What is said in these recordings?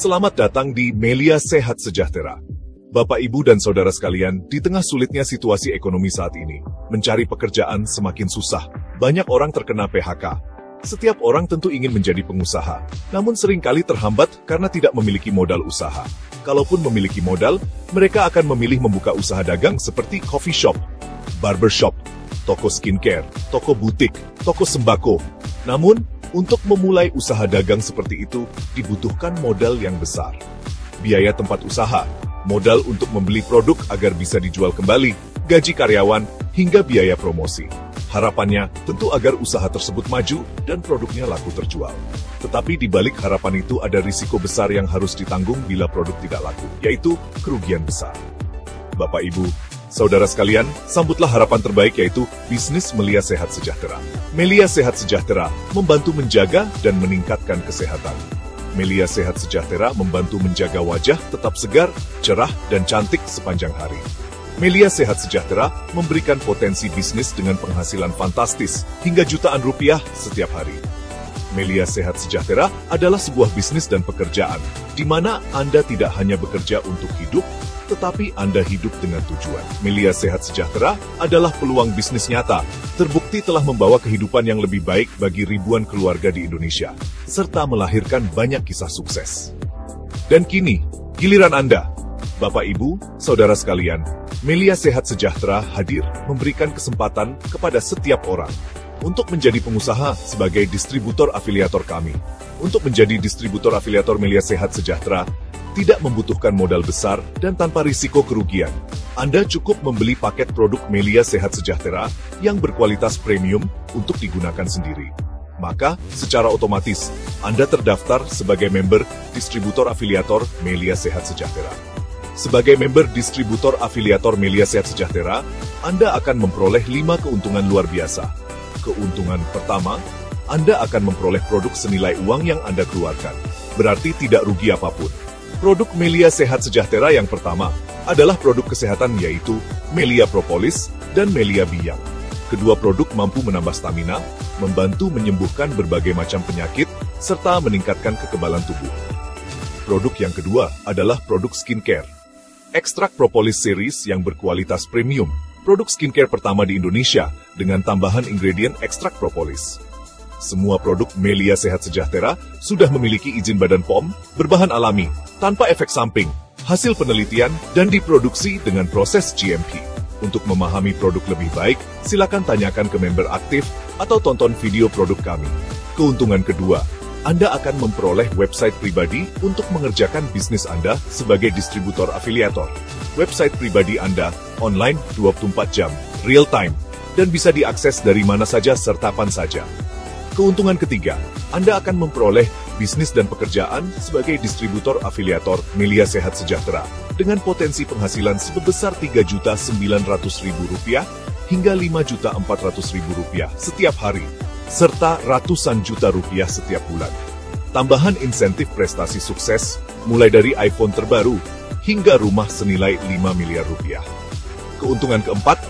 Selamat datang di Melia Sehat Sejahtera. Bapak, Ibu, dan saudara sekalian, di tengah sulitnya situasi ekonomi saat ini, mencari pekerjaan semakin susah. Banyak orang terkena PHK. Setiap orang tentu ingin menjadi pengusaha, namun seringkali terhambat karena tidak memiliki modal usaha. Kalaupun memiliki modal, mereka akan memilih membuka usaha dagang seperti coffee shop, barbershop, toko skincare, toko butik, toko sembako. Namun, untuk memulai usaha dagang seperti itu, dibutuhkan modal yang besar. Biaya tempat usaha, modal untuk membeli produk agar bisa dijual kembali, gaji karyawan, hingga biaya promosi. Harapannya tentu agar usaha tersebut maju dan produknya laku terjual. Tetapi di balik harapan itu ada risiko besar yang harus ditanggung bila produk tidak laku, yaitu kerugian besar. Bapak, Ibu, saudara sekalian, sambutlah harapan terbaik, yaitu bisnis Melia Sehat Sejahtera. Melia Sehat Sejahtera membantu menjaga dan meningkatkan kesehatan. Melia Sehat Sejahtera membantu menjaga wajah tetap segar, cerah, dan cantik sepanjang hari. Melia Sehat Sejahtera memberikan potensi bisnis dengan penghasilan fantastis hingga jutaan rupiah setiap hari. Melia Sehat Sejahtera adalah sebuah bisnis dan pekerjaan, di mana Anda tidak hanya bekerja untuk hidup, tetapi Anda hidup dengan tujuan. Melia Sehat Sejahtera adalah peluang bisnis nyata, terbukti telah membawa kehidupan yang lebih baik bagi ribuan keluarga di Indonesia, serta melahirkan banyak kisah sukses. Dan kini, giliran Anda. Bapak, Ibu, saudara sekalian, Melia Sehat Sejahtera hadir memberikan kesempatan kepada setiap orang untuk menjadi pengusaha sebagai distributor afiliator kami. Untuk menjadi distributor afiliator Melia Sehat Sejahtera, tidak membutuhkan modal besar dan tanpa risiko kerugian. Anda cukup membeli paket produk Melia Sehat Sejahtera yang berkualitas premium untuk digunakan sendiri. Maka, secara otomatis, Anda terdaftar sebagai member distributor afiliator Melia Sehat Sejahtera. Sebagai member distributor afiliator Melia Sehat Sejahtera, Anda akan memperoleh 5 keuntungan luar biasa. Keuntungan pertama, Anda akan memperoleh produk senilai uang yang Anda keluarkan. Berarti tidak rugi apapun. Produk Melia Sehat Sejahtera yang pertama adalah produk kesehatan, yaitu Melia Propolis dan Melia Biang. Kedua produk mampu menambah stamina, membantu menyembuhkan berbagai macam penyakit, serta meningkatkan kekebalan tubuh. Produk yang kedua adalah produk skincare. Ekstrak Propolis Series yang berkualitas premium, produk skincare pertama di Indonesia dengan tambahan ingredient ekstrak propolis. Semua produk Melia Sehat Sejahtera sudah memiliki izin Badan POM, berbahan alami, tanpa efek samping, hasil penelitian, dan diproduksi dengan proses GMP. Untuk memahami produk lebih baik, silakan tanyakan ke member aktif atau tonton video produk kami. Keuntungan kedua, Anda akan memperoleh website pribadi untuk mengerjakan bisnis Anda sebagai distributor afiliator. Website pribadi Anda online 24 jam, real time, dan bisa diakses dari mana saja serta kapan saja. Keuntungan ketiga, Anda akan memperoleh bisnis dan pekerjaan sebagai distributor afiliator Melia Sehat Sejahtera dengan potensi penghasilan sebesar Rp3.900.000 hingga Rp5.400.000 setiap hari, serta ratusan juta rupiah setiap bulan. Tambahan insentif prestasi sukses, mulai dari iPhone terbaru hingga rumah senilai 5 miliar rupiah. Keuntungan keempat,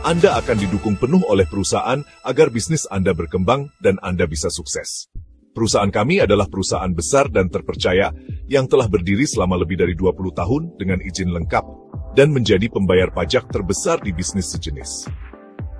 Anda akan didukung penuh oleh perusahaan agar bisnis Anda berkembang dan Anda bisa sukses. Perusahaan kami adalah perusahaan besar dan terpercaya yang telah berdiri selama lebih dari 20 tahun dengan izin lengkap dan menjadi pembayar pajak terbesar di bisnis sejenis.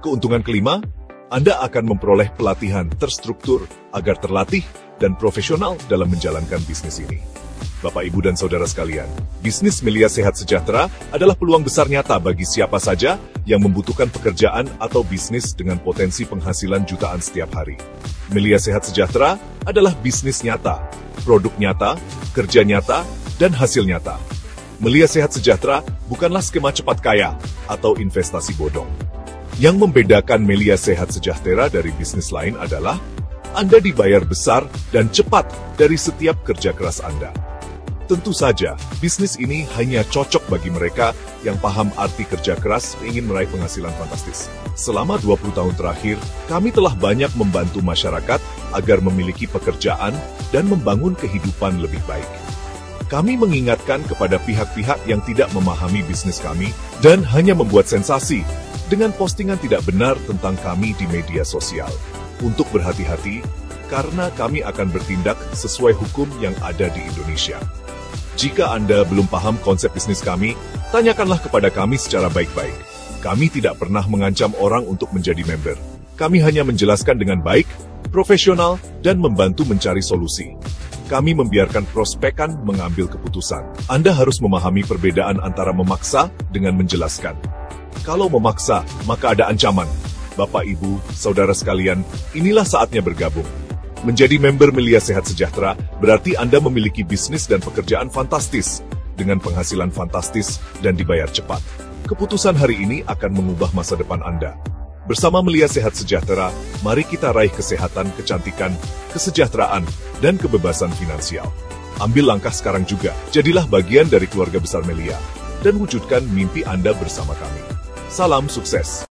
Keuntungan kelima, Anda akan memperoleh pelatihan terstruktur agar terlatih dan profesional dalam menjalankan bisnis ini. Bapak, Ibu, dan saudara sekalian, bisnis Melia Sehat Sejahtera adalah peluang besar nyata bagi siapa saja yang membutuhkan pekerjaan atau bisnis dengan potensi penghasilan jutaan setiap hari. Melia Sehat Sejahtera adalah bisnis nyata, produk nyata, kerja nyata, dan hasil nyata. Melia Sehat Sejahtera bukanlah skema cepat kaya atau investasi bodong. Yang membedakan Melia Sehat Sejahtera dari bisnis lain adalah Anda dibayar besar dan cepat dari setiap kerja keras Anda. Tentu saja, bisnis ini hanya cocok bagi mereka yang paham arti kerja keras dan ingin meraih penghasilan fantastis. Selama 20 tahun terakhir, kami telah banyak membantu masyarakat agar memiliki pekerjaan dan membangun kehidupan lebih baik. Kami mengingatkan kepada pihak-pihak yang tidak memahami bisnis kami dan hanya membuat sensasi dengan postingan tidak benar tentang kami di media sosial. Untuk berhati-hati, karena kami akan bertindak sesuai hukum yang ada di Indonesia. Jika Anda belum paham konsep bisnis kami, tanyakanlah kepada kami secara baik-baik. Kami tidak pernah mengancam orang untuk menjadi member. Kami hanya menjelaskan dengan baik, profesional, dan membantu mencari solusi. Kami membiarkan prospekan mengambil keputusan. Anda harus memahami perbedaan antara memaksa dengan menjelaskan. Kalau memaksa, maka ada ancaman. Bapak, Ibu, Saudara sekalian, inilah saatnya bergabung. Menjadi member Melia Sehat Sejahtera berarti Anda memiliki bisnis dan pekerjaan fantastis, dengan penghasilan fantastis dan dibayar cepat. Keputusan hari ini akan mengubah masa depan Anda. Bersama Melia Sehat Sejahtera, mari kita raih kesehatan, kecantikan, kesejahteraan, dan kebebasan finansial. Ambil langkah sekarang juga, jadilah bagian dari keluarga besar Melia, dan wujudkan mimpi Anda bersama kami. Salam sukses!